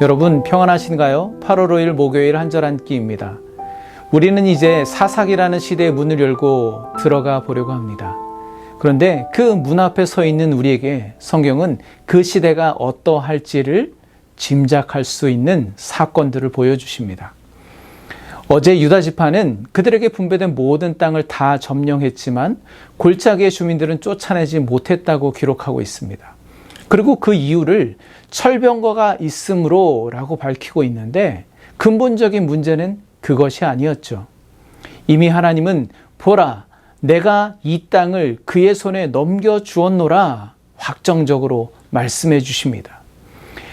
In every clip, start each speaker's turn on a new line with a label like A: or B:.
A: 여러분 평안하신가요? 8월 5일 목요일 한절 한끼입니다. 우리는 이제 사사기라는 시대의 문을 열고 들어가 보려고 합니다. 그런데 그 문 앞에 서 있는 우리에게 성경은 그 시대가 어떠할지를 짐작할 수 있는 사건들을 보여주십니다. 어제 유다 지파는 그들에게 분배된 모든 땅을 다 점령했지만 골짜기의 주민들은 쫓아내지 못했다고 기록하고 있습니다. 그리고 그 이유를 철병거가 있으므로 라고 밝히고 있는데 근본적인 문제는 그것이 아니었죠. 이미 하나님은 보라, 내가 이 땅을 그의 손에 넘겨주었노라 확정적으로 말씀해 주십니다.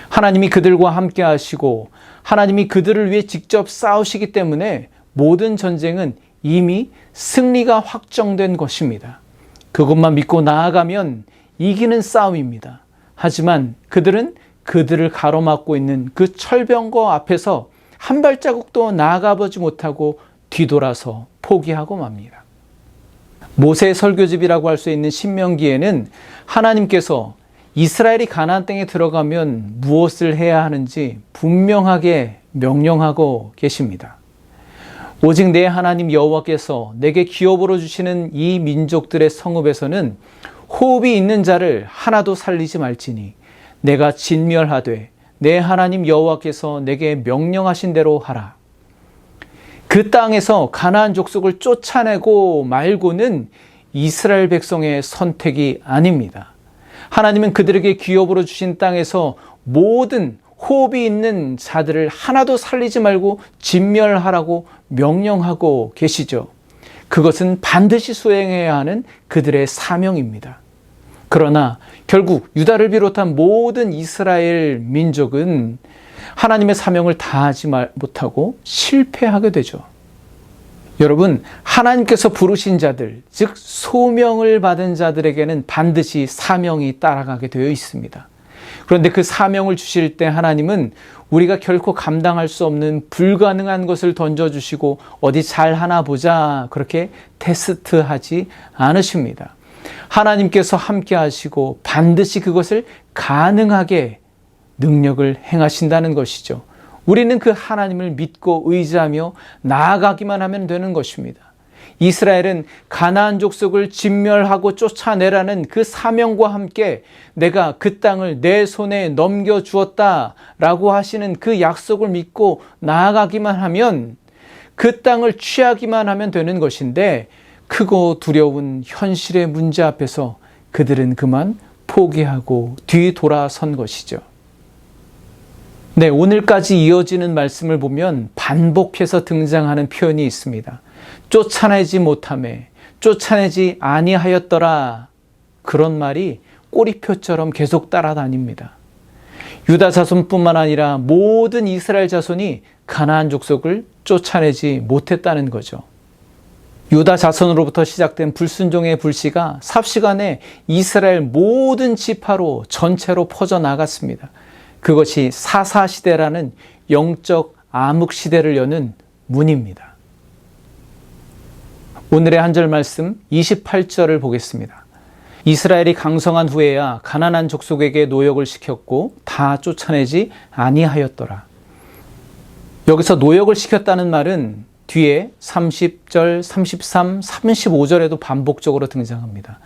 A: 하나님이 그들과 함께 하시고 하나님이 그들을 위해 직접 싸우시기 때문에 모든 전쟁은 이미 승리가 확정된 것입니다. 그것만 믿고 나아가면 이기는 싸움입니다. 하지만 그들은 그들을 가로막고 있는 그 철병거 앞에서 한 발자국도 나아가보지 못하고 뒤돌아서 포기하고 맙니다. 모세의 설교집이라고 할 수 있는 신명기에는 하나님께서 이스라엘이 가나안 땅에 들어가면 무엇을 해야 하는지 분명하게 명령하고 계십니다. 오직 내 하나님 여호와께서 내게 기업으로 주시는 이 민족들의 성읍에서는 호흡이 있는 자를 하나도 살리지 말지니 내가 진멸하되 내 하나님 여호와께서 내게 명령하신 대로 하라. 그 땅에서 가나안 족속을 쫓아내고 말고는 이스라엘 백성의 선택이 아닙니다. 하나님은 그들에게 기업으로 주신 땅에서 모든 호흡이 있는 자들을 하나도 살리지 말고 진멸하라고 명령하고 계시죠. 그것은 반드시 수행해야 하는 그들의 사명입니다. 그러나 결국 유다를 비롯한 모든 이스라엘 민족은 하나님의 사명을 다하지 못하고 실패하게 되죠. 여러분, 하나님께서 부르신 자들, 즉 소명을 받은 자들에게는 반드시 사명이 따라가게 되어 있습니다. 그런데 그 사명을 주실 때 하나님은 우리가 결코 감당할 수 없는 불가능한 것을 던져주시고 어디 잘하나 보자 그렇게 테스트하지 않으십니다. 하나님께서 함께 하시고 반드시 그것을 가능하게 능력을 행하신다는 것이죠. 우리는 그 하나님을 믿고 의지하며 나아가기만 하면 되는 것입니다. 이스라엘은 가나안 족속을 진멸하고 쫓아내라는 그 사명과 함께 내가 그 땅을 내 손에 넘겨주었다라고 하시는 그 약속을 믿고 나아가기만 하면 그 땅을 취하기만 하면 되는 것인데 크고 두려운 현실의 문제 앞에서 그들은 그만 포기하고 뒤돌아선 것이죠. 네, 오늘까지 이어지는 말씀을 보면 반복해서 등장하는 표현이 있습니다. 쫓아내지 못하매, 쫓아내지 아니하였더라. 그런 말이 꼬리표처럼 계속 따라다닙니다. 유다 자손뿐만 아니라 모든 이스라엘 자손이 가나안 족속을 쫓아내지 못했다는 거죠. 유다 자손으로부터 시작된 불순종의 불씨가 삽시간에 이스라엘 모든 지파로 전체로 퍼져나갔습니다. 그것이 사사시대라는 영적 암흑시대를 여는 문입니다. 오늘의 한절 말씀 28절을 보겠습니다. 이스라엘이 강성한 후에야 가나안 족속에게 노역을 시켰고 다 쫓아내지 아니하였더라. 여기서 노역을 시켰다는 말은 뒤에 30절, 33, 35절에도 반복적으로 등장합니다.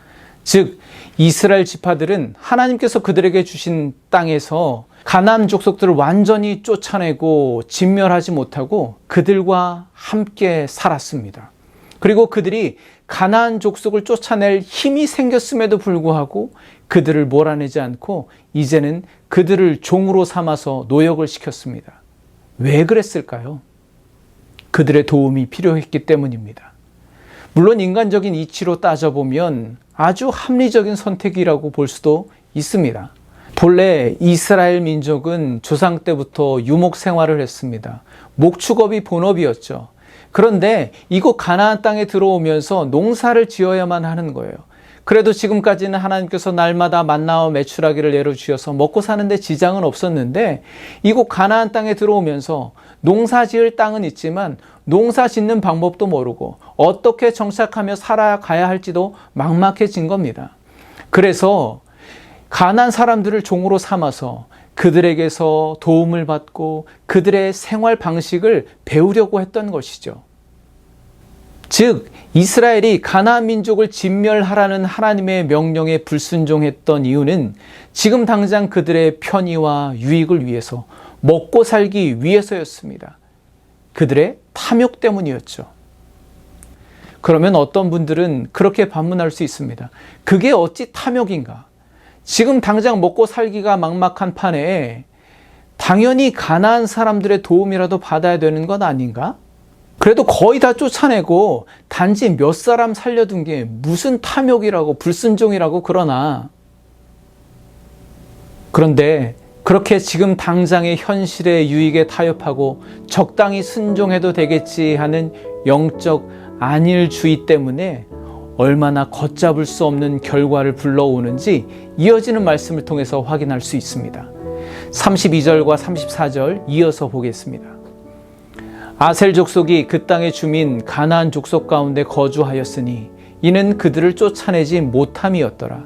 A: 즉 이스라엘 지파들은 하나님께서 그들에게 주신 땅에서 가나안 족속들을 완전히 쫓아내고 진멸하지 못하고 그들과 함께 살았습니다. 그리고 그들이 가나안 족속을 쫓아낼 힘이 생겼음에도 불구하고 그들을 몰아내지 않고 이제는 그들을 종으로 삼아서 노역을 시켰습니다. 왜 그랬을까요? 그들의 도움이 필요했기 때문입니다. 물론 인간적인 이치로 따져보면 아주 합리적인 선택이라고 볼 수도 있습니다. 본래 이스라엘 민족은 조상 때부터 유목 생활을 했습니다. 목축업이 본업이었죠. 그런데 이곳 가나안 땅에 들어오면서 농사를 지어야만 하는 거예요. 그래도 지금까지는 하나님께서 날마다 만나와 메추라기를 내려주셔서 먹고 사는데 지장은 없었는데 이곳 가나안 땅에 들어오면서 농사 지을 땅은 있지만 농사 짓는 방법도 모르고 어떻게 정착하며 살아가야 할지도 막막해진 겁니다. 그래서 가나안 사람들을 종으로 삼아서 그들에게서 도움을 받고 그들의 생활 방식을 배우려고 했던 것이죠. 즉, 이스라엘이 가나안 민족을 진멸하라는 하나님의 명령에 불순종했던 이유는 지금 당장 그들의 편의와 유익을 위해서, 먹고 살기 위해서였습니다. 그들의 탐욕 때문이었죠. 그러면 어떤 분들은 그렇게 반문할 수 있습니다. 그게 어찌 탐욕인가? 지금 당장 먹고 살기가 막막한 판에 당연히 가나안 사람들의 도움이라도 받아야 되는 것 아닌가? 그래도 거의 다 쫓아내고 단지 몇 사람 살려둔 게 무슨 탐욕이라고 불순종이라고 그러나. 그런데 그렇게 지금 당장의 현실의 유익에 타협하고 적당히 순종해도 되겠지 하는 영적 안일주의 때문에 얼마나 걷잡을 수 없는 결과를 불러오는지 이어지는 말씀을 통해서 확인할 수 있습니다. 32절과 34절 이어서 보겠습니다. 아셀 족속이 그 땅의 주민 가나안 족속 가운데 거주하였으니 이는 그들을 쫓아내지 못함이었더라.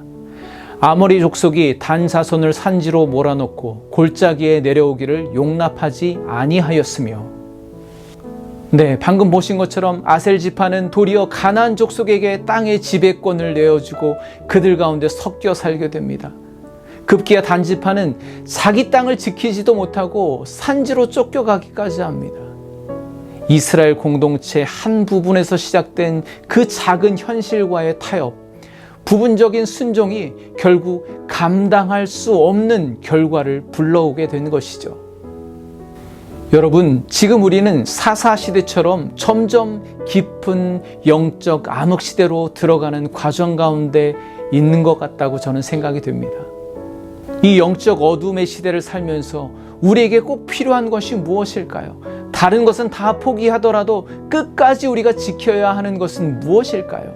A: 아모리 족속이 단 자손을 산지로 몰아넣고 골짜기에 내려오기를 용납하지 아니하였으며. 네, 방금 보신 것처럼 아셀 지파는 도리어 가나안 족속에게 땅의 지배권을 내어주고 그들 가운데 섞여 살게 됩니다. 급기야 단 지파는 자기 땅을 지키지도 못하고 산지로 쫓겨가기까지 합니다. 이스라엘 공동체 한 부분에서 시작된 그 작은 현실과의 타협, 부분적인 순종이 결국 감당할 수 없는 결과를 불러오게 된 것이죠. 여러분, 지금 우리는 사사시대처럼 점점 깊은 영적 암흑시대로 들어가는 과정 가운데 있는 것 같다고 저는 생각이 됩니다. 이 영적 어둠의 시대를 살면서 우리에게 꼭 필요한 것이 무엇일까요? 다른 것은 다 포기하더라도 끝까지 우리가 지켜야 하는 것은 무엇일까요?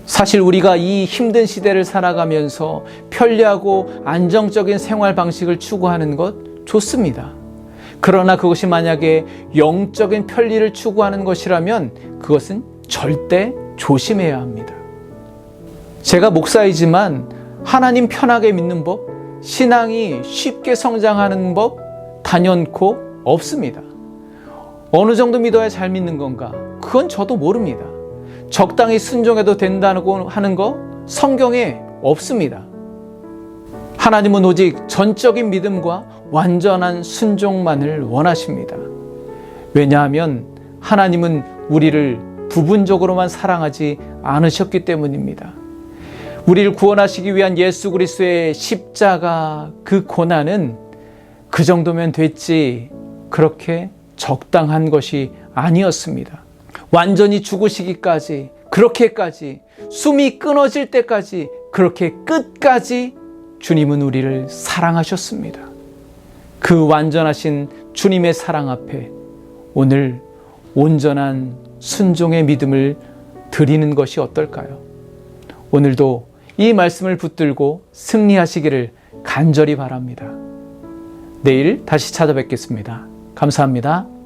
A: 사실 우리가 이 힘든 시대를 살아가면서 편리하고 안정적인 생활 방식을 추구하는 것 좋습니다. 그러나 그것이 만약에 영적인 편리를 추구하는 것이라면 그것은 절대 조심해야 합니다. 제가 목사이지만 하나님 편하게 믿는 법, 신앙이 쉽게 성장하는 법 단연코 없습니다. 어느 정도 믿어야 잘 믿는 건가? 그건 저도 모릅니다. 적당히 순종해도 된다고 하는 거 성경에 없습니다. 하나님은 오직 전적인 믿음과 완전한 순종만을 원하십니다. 왜냐하면 하나님은 우리를 부분적으로만 사랑하지 않으셨기 때문입니다. 우리를 구원하시기 위한 예수 그리스도의 십자가 그 고난은 그 정도면 됐지 그렇게 적당한 것이 아니었습니다. 완전히 죽으시기까지, 그렇게까지, 숨이 끊어질 때까지, 그렇게 끝까지 주님은 우리를 사랑하셨습니다. 그 완전하신 주님의 사랑 앞에 오늘 온전한 순종의 믿음을 드리는 것이 어떨까요? 오늘도 이 말씀을 붙들고 승리하시기를 간절히 바랍니다. 내일 다시 찾아뵙겠습니다. 감사합니다.